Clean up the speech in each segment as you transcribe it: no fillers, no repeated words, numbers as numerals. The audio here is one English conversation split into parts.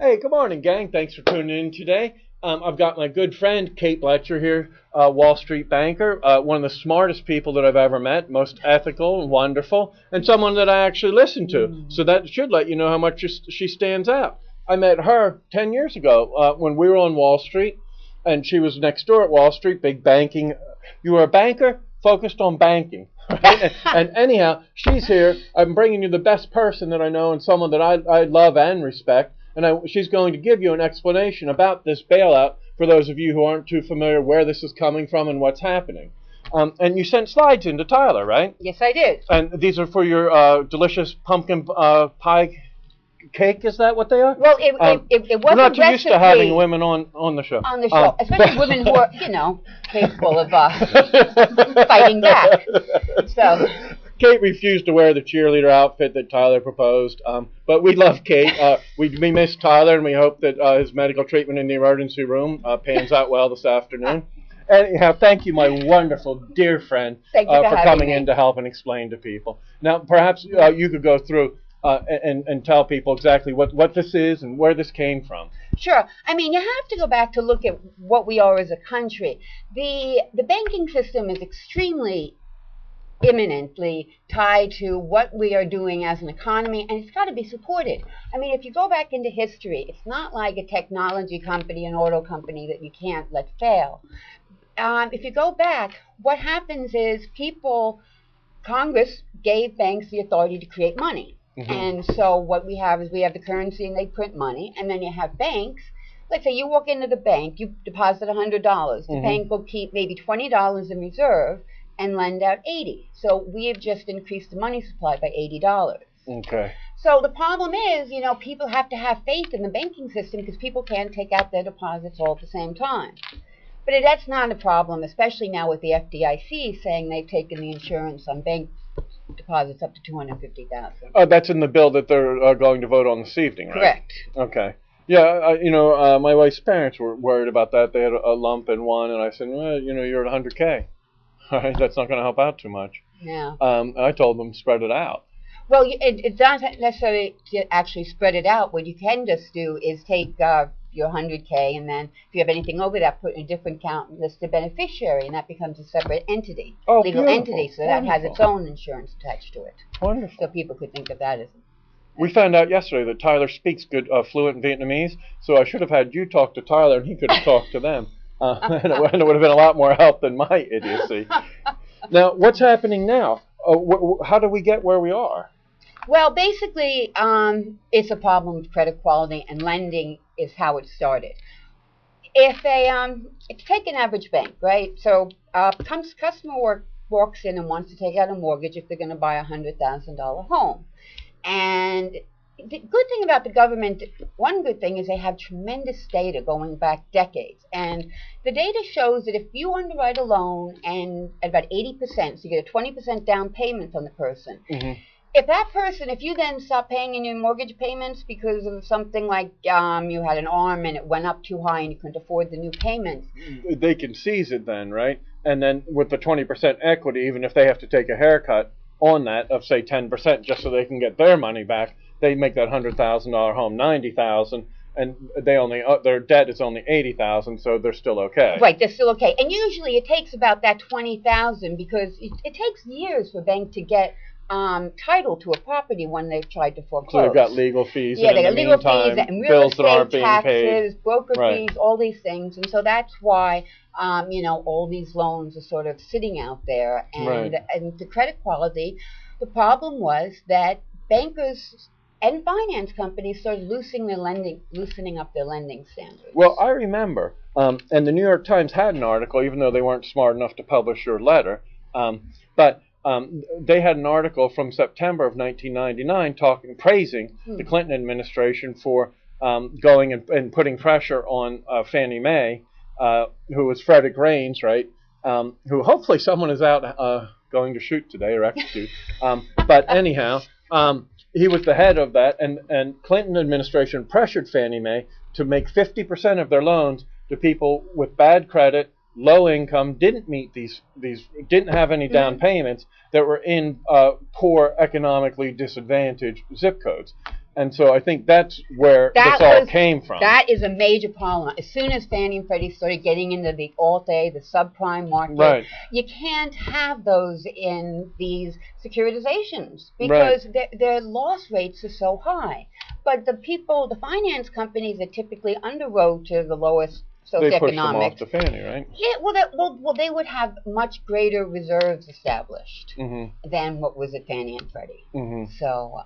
Hey, good morning, gang. Thanks for tuning in today. I've got my good friend, Kate Blecher here, Wall Street banker, one of the smartest people that I've ever met, most ethical and wonderful, and someone that I actually listen to. So that should let you know how much she stands out. I met her 10 years ago when we were on Wall Street, and she was next door at Wall Street, big banking. You were a banker focused on banking. Right? and anyhow, she's here. I'm bringing you the best person that I know and someone that I love and respect. And she's going to give you an explanation about this bailout for those of you who aren't too familiar where this is coming from and what's happening. And you sent slides into Tyler, right? Yes, I did. And these are for your delicious pumpkin pie cake. Is that what they are? Well, it wasn't we're not too used to having women on the show. On the show, especially women who are, capable of fighting back. So. Kate refused to wear the cheerleader outfit that Tyler proposed, but we love Kate. We miss Tyler, and we hope that his medical treatment in the emergency room pans out well this afternoon. Anyhow, thank you, my wonderful, dear friend, for coming in to help and explain to people. Now, perhaps you could go through and tell people exactly what this is and where this came from. Sure. I mean, you have to go back to look at what we are as a country. The banking system is extremely imminently tied to what we are doing as an economy, and it's got to be supported. I mean, if you go back into history, it's not like a technology company, an auto company that you can't let fail. If you go back, what happens is Congress gave banks the authority to create money. Mm-hmm. And so what we have is we have the currency and they print money, and then you have banks. Let's say you walk into the bank, you deposit $100. The bank will keep maybe $20 in reserve and lend out $80. So we have just increased the money supply by $80. Okay. So the problem is, people have to have faith in the banking system because people can't take out their deposits all at the same time. But that's not a problem, especially now with the FDIC saying they've taken the insurance on bank deposits up to $250,000. Oh, that's in the bill that they're going to vote on this evening, right? Correct. Okay. Yeah, my wife's parents were worried about that. They had a lump in one, and I said, well, you're at 100K. All right, that's not going to help out too much. Yeah. I told them spread it out. Well, it doesn't necessarily actually spread it out. What you can just do is take your 100K, and then if you have anything over that, put in a different account and list the beneficiary, and that becomes a separate entity, legal entity, so that has its own insurance attached to it. Wonderful. So people could think of that as. We found out yesterday that Tyler speaks good fluent Vietnamese, so I should have had you talk to Tyler, and he could have talked to them. And it would have been a lot more help than my idiocy. Now, what's happening now? How do we get where we are? Well, basically, it's a problem with credit quality, and lending is how it started. If take an average bank, right? So, customer walks in and wants to take out a mortgage if they're going to buy a $100,000 home, and the good thing about the government, one good thing is they have tremendous data going back decades. And the data shows that if you underwrite a loan and at about 80%, so you get a 20% down payment from the person, if you then stop paying in your mortgage payments because of something like you had an arm and it went up too high and you couldn't afford the new payments. They can seize it then, right? And then with the 20% equity, even if they have to take a haircut on that of, say, 10% just so they can get their money back, they make that $100,000 home $90,000, and their debt is only $80,000, so they're still okay. Right, they're still okay. And usually it takes about that $20,000 because it takes years for a bank to get title to a property when they've tried to foreclose. So they've got legal fees. Yeah, they got legal fees and real estate taxes, broker right. fees, all these things, and so that's why all these loans are sort of sitting out there. And right. And the credit quality, the problem was that bankers and finance companies started loosening up their lending standards. Well, I remember, and the New York Times had an article, even though they weren't smart enough to publish your letter, but they had an article from September of 1999 praising the Clinton administration for going and putting pressure on Fannie Mae, who was Frederick Raines, right? Who hopefully someone is out going to shoot today or execute. But anyhow. He was the head of that, and Clinton administration pressured Fannie Mae to make 50% of their loans to people with bad credit, low income, didn't meet didn't have any down payments, that were in poor, economically disadvantaged zip codes. And so I think that's where this all came from. That is a major problem. As soon as Fannie and Freddie started getting into the Alt-A, the subprime market, right. you can't have those in these securitizations because their loss rates are so high. But the finance companies that typically underwrote to the lowest socioeconomic, they pushed them off to Fannie, right? Yeah, well, they would have much greater reserves established than what was at Fannie and Freddie. So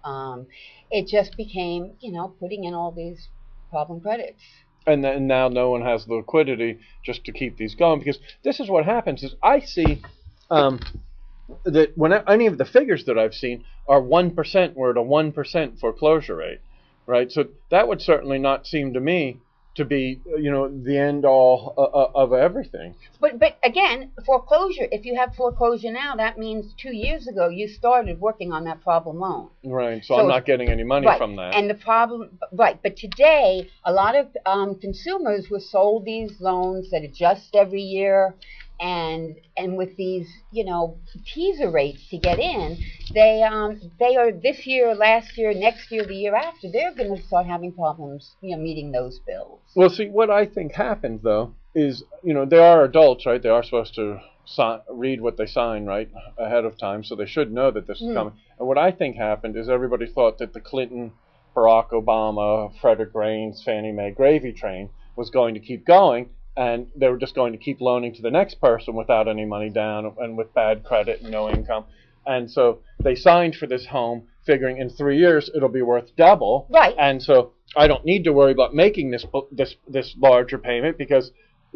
it just became, putting in all these problem credits. And now no one has the liquidity just to keep these going, because this is what happens. Is I see that when any of the figures that I've seen are 1%, we're at a 1% foreclosure rate, right? So that would certainly not seem to me to be, the end all of everything. But again, foreclosure, if you have foreclosure now, that means 2 years ago you started working on that problem loan. Right, so I'm not getting any money from that. And the problem, but today, a lot of consumers were sold these loans that adjust every year, and with these, teaser rates to get in, they are this year, last year, next year, the year after, they're going to start having problems, meeting those bills. Well, see, what I think happened, though, is, they are adults, right? They are supposed to read what they sign, right, ahead of time, so they should know that this is coming. And what I think happened is everybody thought that the Clinton, Barack Obama, Frederick Raines, Fannie Mae gravy train was going to keep going, and they were just going to keep loaning to the next person without any money down and with bad credit and no income. And so they signed for this home, figuring in 3 years it'll be worth double. Right. And so I don't need to worry about making this larger payment because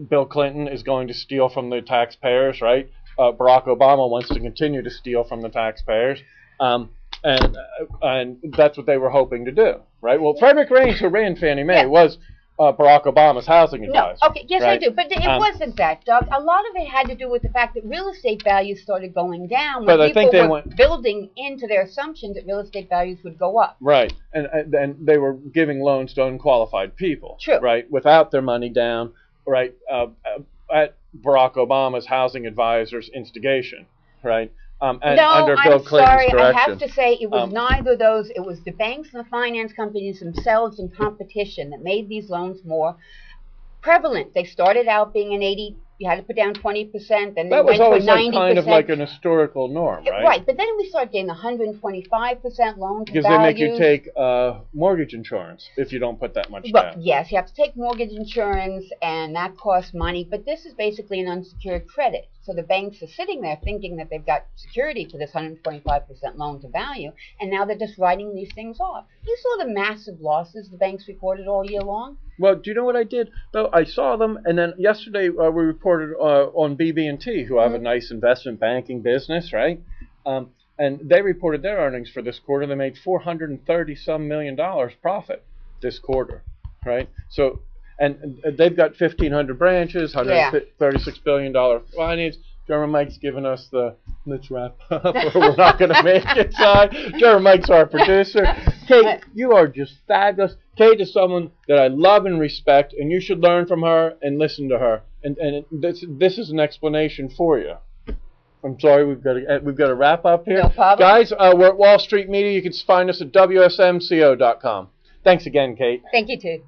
Bill Clinton is going to steal from the taxpayers, right? Barack Obama wants to continue to steal from the taxpayers. And that's what they were hoping to do, right? Well, Frederick Raines, who ran Fannie Mae, was Barack Obama's housing advisor. No, okay, yes, right? I do. But it wasn't that, Doug. A lot of it had to do with the fact that real estate values started going down when people were building into their assumptions that real estate values would go up. Right, and they were giving loans to unqualified people. True. Right, without their money down, right, at Barack Obama's housing advisor's instigation, right? And under Bill Clinton's direction. I have to say it was neither of those. It was the banks and the finance companies themselves in competition that made these loans more prevalent. They started out being an 80, you had to put down 20%, and that was always like kind of like an historical norm, right? Right, but then we started getting 125% loan to because they make you take mortgage insurance if you don't put that much down. Yes, you have to take mortgage insurance, and that costs money. But this is basically an unsecured credit. So the banks are sitting there thinking that they've got security for this 125% loan to value, and now they're just writing these things off. You saw the massive losses the banks recorded all year long? Well, do you know what I did? Though I saw them, and then yesterday we reported on BB&T, who have a nice investment banking business, right? And they reported their earnings for this quarter. They made $430-some million profit this quarter, right? So, and they've got 1,500 branches, $136 billion finance. German Mike's giving us the let's wrap up or we're not going to make it side. German Mike's our producer. Kate, you are just fabulous. Kate is someone that I love and respect, and you should learn from her and listen to her. And this is an explanation for you. I'm sorry, we've got to wrap up here. No problem. Guys, we're at Wall Street Media. You can find us at WSMCO.com. Thanks again, Kate. Thank you, too.